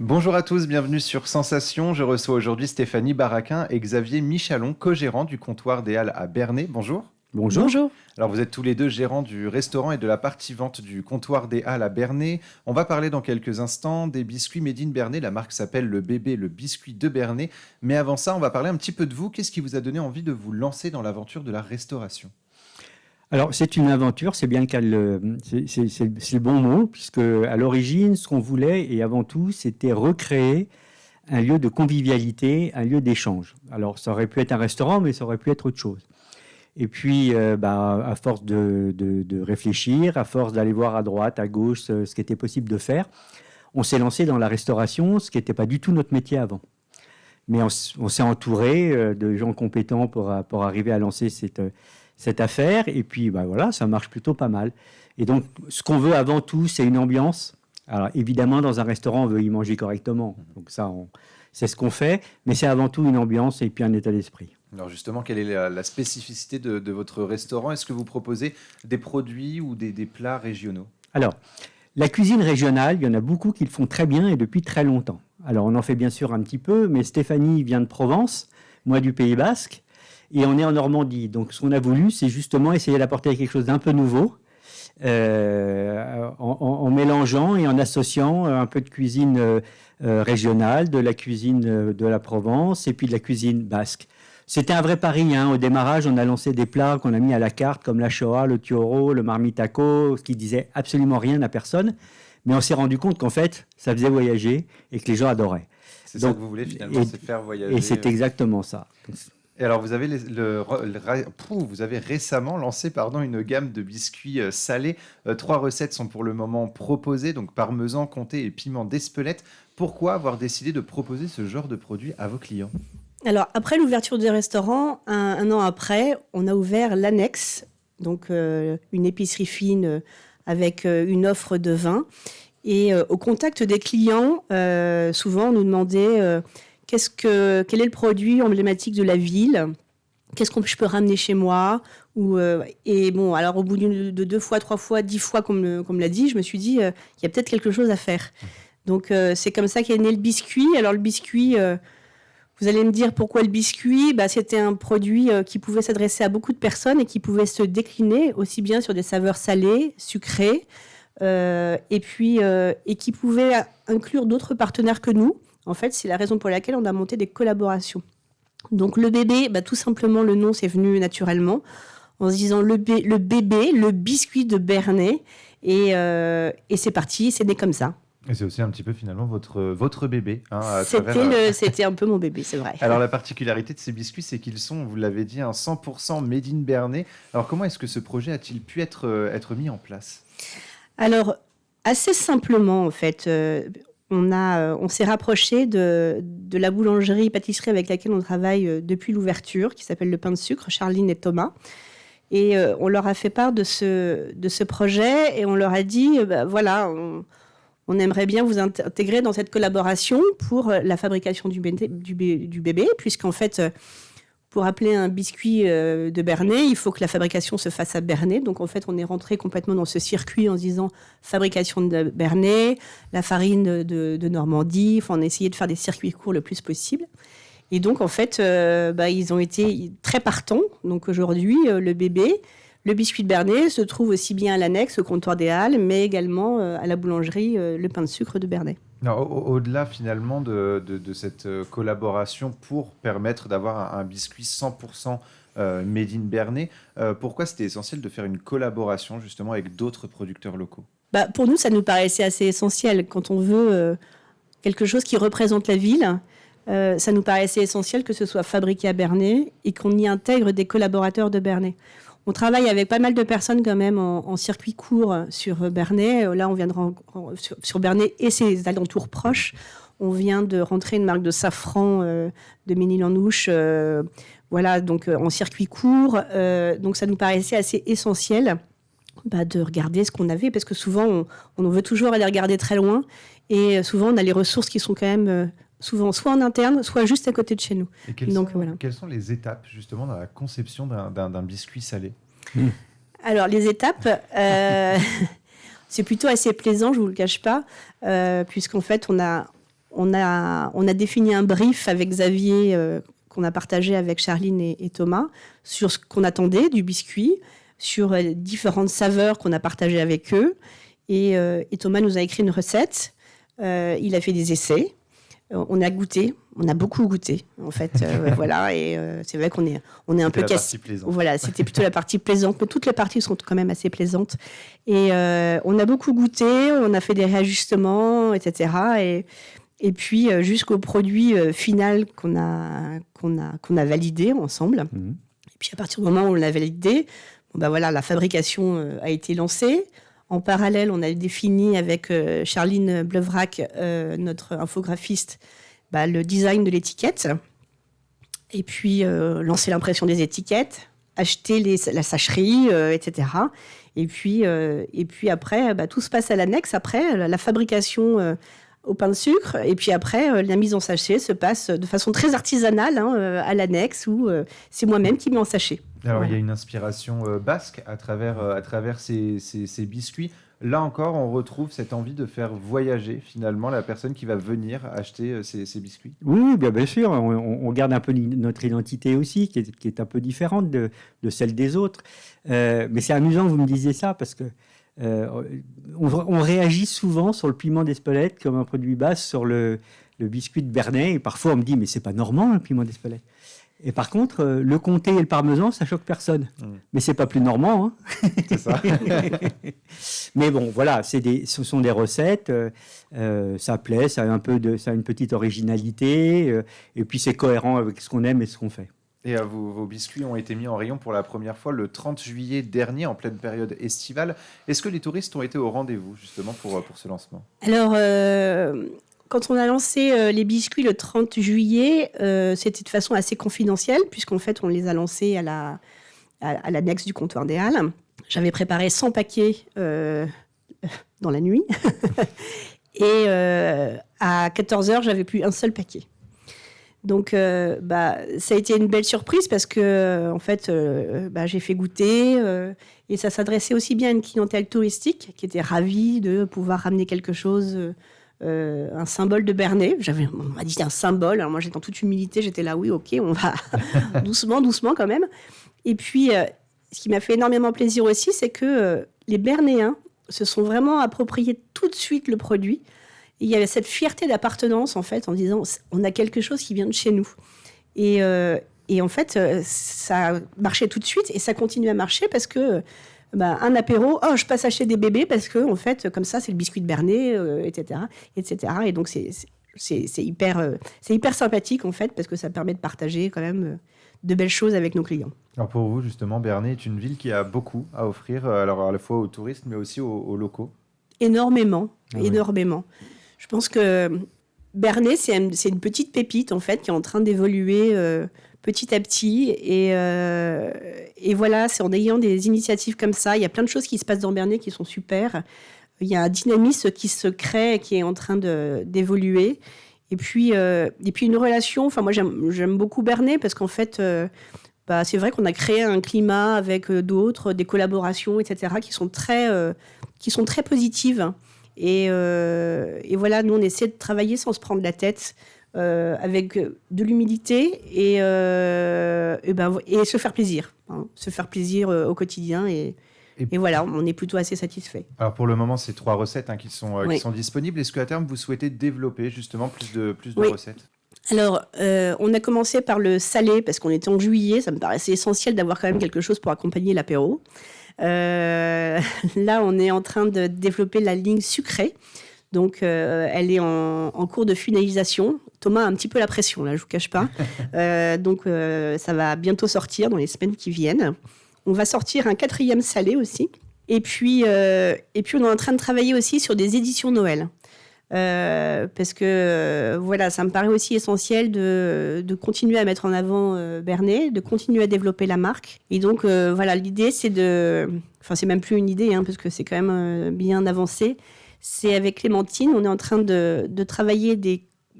Bonjour à tous, bienvenue sur Sensation. Je reçois aujourd'hui Stéphanie Baraquin et Xavier Michalon, co-gérants du comptoir des Halles à Bernay. Bonjour. Bonjour. Bonjour. Alors vous êtes tous les deux gérants du restaurant et de la partie vente du comptoir des Halles à Bernay. On va parler dans quelques instants des biscuits Made in Bernay. La marque s'appelle le Bébé, le biscuit de Bernay. Mais avant ça, on va parler un petit peu de vous. Qu'est-ce qui vous a donné envie de vous lancer dans l'aventure de la restauration ? Alors, c'est une aventure, c'est bien le cas, c'est le bon mot, puisque à l'origine, ce qu'on voulait, et avant tout, c'était recréer un lieu de convivialité, un lieu d'échange. Alors, ça aurait pu être un restaurant, mais ça aurait pu être autre chose. Et puis, à force de réfléchir, à force d'aller voir à droite, à gauche, ce qui était possible de faire, on s'est lancé dans la restauration, ce qui n'était pas du tout notre métier avant. Mais on s'est entouré de gens compétents pour arriver à lancer cette affaire, et puis voilà, ça marche plutôt pas mal. Et donc, ce qu'on veut avant tout, c'est une ambiance. Alors, évidemment, dans un restaurant, on veut y manger correctement. Donc ça, c'est ce qu'on fait, mais c'est avant tout une ambiance et puis un état d'esprit. Alors justement, quelle est la spécificité de votre restaurant ? Est-ce que vous proposez des produits ou des plats régionaux ? Alors, la cuisine régionale, il y en a beaucoup qui le font très bien et depuis très longtemps. Alors, on en fait bien sûr un petit peu, mais Stéphanie vient de Provence, moi du Pays Basque, et on est en Normandie. Donc, ce qu'on a voulu, c'est justement essayer d'apporter quelque chose d'un peu nouveau, en mélangeant et en associant un peu de cuisine régionale, de la cuisine de la Provence et puis de la cuisine basque. C'était un vrai pari. Au démarrage, on a lancé des plats qu'on a mis à la carte, comme la Shoah, le Tioro, le marmitaco, ce qui disait absolument rien à personne. Mais on s'est rendu compte qu'en fait, ça faisait voyager et que les gens adoraient. C'est ça que vous voulez finalement, c'est faire voyager. Et c'est exactement ça. Et alors, vous avez, vous avez récemment lancé une gamme de biscuits salés. 3 recettes sont pour le moment proposées, donc parmesan, comté et piment d'Espelette. Pourquoi avoir décidé de proposer ce genre de produit à vos clients ? Alors, après l'ouverture du restaurant, un an après, on a ouvert l'annexe, donc une épicerie fine avec une offre de vin. Et au contact des clients, souvent, on nous demandait quel est le produit emblématique de la ville ? Qu'est-ce que je peux ramener chez moi ? Et bon, alors au bout de 2 fois, 3 fois, 10 fois, comme me l'a dit, je me suis dit, il y a peut-être quelque chose à faire. Donc, c'est comme ça qu'est né le biscuit. Alors, le biscuit, vous allez me dire pourquoi le biscuit ? C'était un produit qui pouvait s'adresser à beaucoup de personnes et qui pouvait se décliner aussi bien sur des saveurs salées, sucrées, et qui pouvait inclure d'autres partenaires que nous. En fait, c'est la raison pour laquelle on a monté des collaborations. Donc, le bébé, tout simplement, le nom, c'est venu naturellement en se disant le bébé, le biscuit de Bernay. Et c'est parti, c'est né comme ça. Et c'est aussi un petit peu finalement votre bébé. C'était un peu mon bébé, c'est vrai. Alors la particularité de ces biscuits, c'est qu'ils sont, vous l'avez dit, un 100% made in Bernay. Alors comment est-ce que ce projet a-t-il pu être mis en place ? Alors, assez simplement, en fait. On s'est rapproché de la boulangerie-pâtisserie avec laquelle on travaille depuis l'ouverture, qui s'appelle Le Pain de Sucre, Charline et Thomas. Et on leur a fait part de ce projet et on leur a dit, on aimerait bien vous intégrer dans cette collaboration pour la fabrication du bébé, puisqu'en fait, pour appeler un biscuit de Bernay, il faut que la fabrication se fasse à Bernay. Donc, en fait, on est rentré complètement dans ce circuit en se disant fabrication de Bernay, la farine de Normandie. Enfin, on a essayé de faire des circuits courts le plus possible. Et donc, en fait, ils ont été très partants. Donc, aujourd'hui, le bébé, le biscuit de Bernay se trouve aussi bien à l'annexe, au comptoir des Halles, mais également à la boulangerie Le Pain de Sucre de Bernay. Alors, au-delà finalement de cette collaboration pour permettre d'avoir un biscuit 100% made in Bernay, pourquoi c'était essentiel de faire une collaboration justement avec d'autres producteurs locaux ? Pour nous, ça nous paraissait assez essentiel. Quand on veut quelque chose qui représente la ville, ça nous paraissait essentiel que ce soit fabriqué à Bernay et qu'on y intègre des collaborateurs de Bernay. On travaille avec pas mal de personnes quand même en circuit court sur Bernay. Là, on vient sur Bernay et ses alentours proches. On vient de rentrer une marque de safran de Ménil-en-Ouche, donc en circuit court. Donc, ça nous paraissait assez essentiel de regarder ce qu'on avait, parce que souvent, on veut toujours aller regarder très loin. Et souvent, on a les ressources qui sont quand même souvent soit en interne, soit juste à côté de chez nous. Et quelles sont les étapes justement dans la conception d'un biscuit salé ? Alors, les étapes, c'est plutôt assez plaisant, je ne vous le cache pas, puisqu'en fait, on on a défini un brief avec Xavier qu'on a partagé avec Charline et Thomas sur ce qu'on attendait du biscuit, sur différentes saveurs qu'on a partagées avec eux. Et Thomas nous a écrit une recette. Il a fait des essais. On a goûté. On a beaucoup goûté, en fait. Voilà. Et c'est vrai qu'on est un peu cassé. Voilà, c'était plutôt la partie plaisante. Mais toutes les parties sont quand même assez plaisantes. Et on a beaucoup goûté. On a fait des réajustements, etc. Et puis jusqu'au produit final qu'on a validé ensemble. Mmh. Et puis à partir du moment où on l'a validé, la fabrication a été lancée. En parallèle, on a défini avec Charline Blevrac, notre infographiste, le design de l'étiquette. Et puis lancer l'impression des étiquettes, acheter la sacherie, etc. Et puis après, tout se passe à l'annexe. Après, la fabrication au pain de sucre. Et puis après, la mise en sachet se passe de façon très artisanale à l'annexe où c'est moi-même qui mets en sachet. Alors, il y a une inspiration basque à travers ces biscuits. Là encore, on retrouve cette envie de faire voyager finalement la personne qui va venir acheter ces biscuits. Oui, bien sûr. On garde un peu notre identité aussi, qui est un peu différente de celle des autres. Mais c'est amusant que vous me disiez ça parce que on réagit souvent sur le piment d'Espelette comme un produit basque sur le biscuit de Bernay. Et parfois, on me dit, mais c'est pas normand, le piment d'Espelette. Et par contre, le comté et le parmesan, ça choque personne. Mais c'est pas plus normand. Hein. C'est ça. Mais bon, voilà, ce sont des recettes. Ça plaît, ça a une petite originalité. Et puis, c'est cohérent avec ce qu'on aime et ce qu'on fait. Et vos biscuits ont été mis en rayon pour la première fois le 30 juillet dernier, en pleine période estivale. Est-ce que les touristes ont été au rendez-vous, justement, pour ce lancement ? Alors, quand on a lancé les biscuits le 30 juillet, c'était de façon assez confidentielle, puisqu'en fait, on les a lancés à l'annexe du comptoir des Halles. J'avais préparé 100 paquets dans la nuit. Et à 14h, j'avais plus un seul paquet. Donc, ça a été une belle surprise parce que, en fait, j'ai fait goûter et ça s'adressait aussi bien à une clientèle touristique qui était ravie de pouvoir ramener quelque chose, un symbole de Bernay. On m'a dit un symbole. Alors moi, j'étais en toute humilité, j'étais là, oui, ok, on va doucement quand même. Et puis, ce qui m'a fait énormément plaisir aussi, c'est que les Bernéens se sont vraiment appropriés tout de suite le produit. Il y avait cette fierté d'appartenance, en fait, en disant on a quelque chose qui vient de chez nous. Et en fait, ça marchait tout de suite et ça continue à marcher parce que un apéro, je passe acheter des bébés parce que, en fait, comme ça, c'est le biscuit de Bernay, etc. Et donc, c'est hyper sympathique, en fait, parce que ça permet de partager quand même de belles choses avec nos clients. Alors pour vous, justement, Bernay est une ville qui a beaucoup à offrir, alors à la fois aux touristes, mais aussi aux locaux. Énormément. Je pense que Bernay, c'est une petite pépite, en fait, qui est en train d'évoluer petit à petit. Et voilà, c'est en ayant des initiatives comme ça. Il y a plein de choses qui se passent dans Bernay qui sont super. Il y a un dynamisme qui se crée, qui est en train d'évoluer. Et puis une relation. Enfin, moi, j'aime beaucoup Bernay parce qu'en fait, c'est vrai qu'on a créé un climat avec d'autres, des collaborations, etc., qui sont très positives. Et voilà, nous, on essaie de travailler sans se prendre la tête, avec de l'humilité et se faire plaisir. Se faire plaisir au quotidien. Et voilà, on est plutôt assez satisfait. Alors pour le moment, c'est 3 recettes qui sont disponibles. Est-ce qu'à terme, vous souhaitez développer justement plus de recettes ? Alors, on a commencé par le salé parce qu'on était en juillet. Ça me paraissait essentiel d'avoir quand même quelque chose pour accompagner l'apéro. Là, on est en train de développer la ligne sucrée. Donc, elle est en cours de finalisation. Thomas a un petit peu la pression, là, je ne vous cache pas. Donc, ça va bientôt sortir dans les semaines qui viennent. On va sortir un 4e salé aussi. Et puis, on est en train de travailler aussi sur des éditions Noël. Parce que, voilà, ça me paraît aussi essentiel de continuer à mettre en avant Bernay, de continuer à développer la marque. Et donc, voilà, l'idée, c'est c'est même plus une idée, parce que c'est quand même bien avancé. C'est avec Clémentine, on est en train de travailler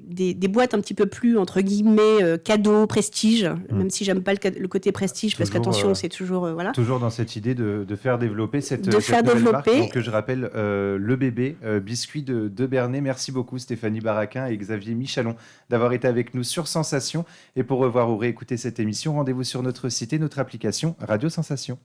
des boîtes un petit peu plus, entre guillemets, cadeau, prestige, même si j'aime pas le côté prestige, parce Toujours, qu'attention, c'est toujours... voilà. Toujours dans cette idée de faire développer cette faire nouvelle développer. marque. Donc, je rappelle, le bébé biscuit de Bernay. Merci beaucoup Stéphanie Baraquin et Xavier Michalon d'avoir été avec nous sur Sensation. Et pour revoir ou réécouter cette émission, rendez-vous sur notre site et notre application Radio Sensation.